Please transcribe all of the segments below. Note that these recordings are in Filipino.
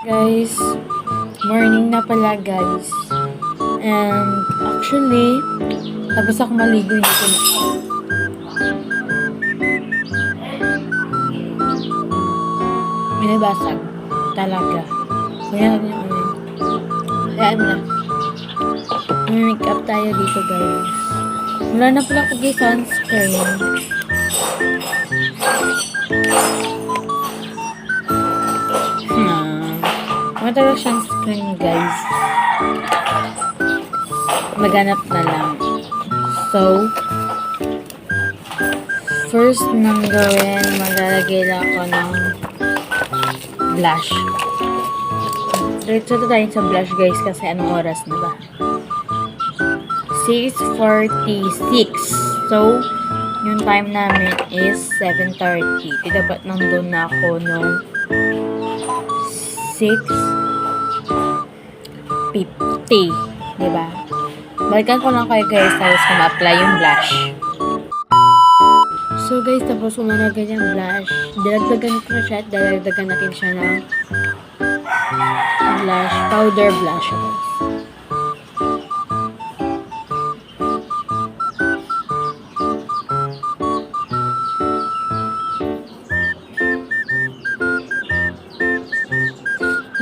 Guys, morning na pala guys. And actually, tapos ako maligo dito na. Binabasag. Talaga. Kaya natin yung ano. Hayaan mo na. Make up tayo dito guys. Wala na pala ako guys sunscreen. Matawag siyang screen guys. Maganap na lang. So, first nang gawin, maglalagay lang ako ng blush. Diretso tayo sa blush guys kasi anong oras na ba? 6:46. So, yung time namin is 7:30. Dapat nandun na ako nung 6:50. Diba? Balikan ko lang kayo guys tapos kung ma-apply yung blush. So guys, tapos umaragay yung blush. Dalagdagan ko siya at dalagdagan natin siya ng blush, powder blush guys.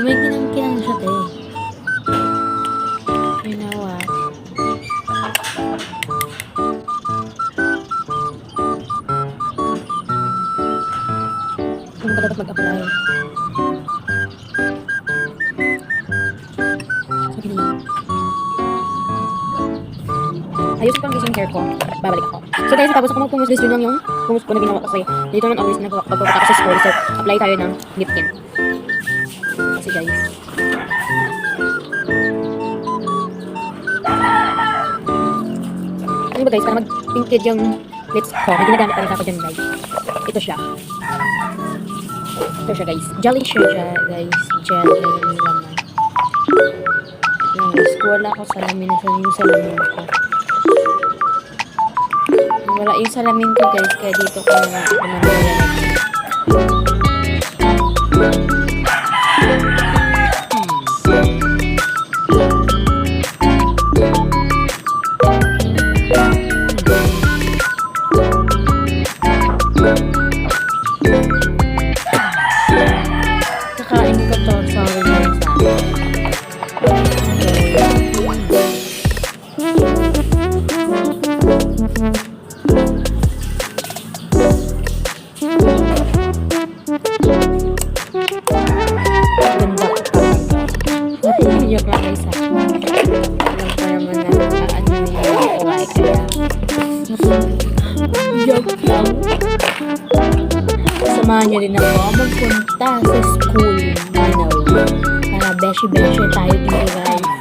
May kinang siya tayo. You know what? Ano ba dapat mag-apply? Sige. Ayusin ko ang gising hair ko. Babalik ako. So guys, tapos ako magpumus guys, yun lang yung pumus ko na ginawa kasi dito naman always nagpapagpapag ako sa school. So, apply tayo ng lip tint. Kasi guys. Ano ba guys, para mag-pinked yung lips ko. May ginagamit pa rin ako dyan guys. Ito siya. Ito siya guys. Jelly siya guys. Jelly naman. Yan guys. Wala ako salamin na yung salamin ko. Wala yung salamin ko guys. Kaya dito ko na pinamalayan. Kakain ko to. Sorry guys. Joke lang guys. Alam ko naman na ano yung kuhay kaya. Joke lang. Samahan nyo rin ako magpunta sa school. You know, para beshi-beshi tayo dito guys.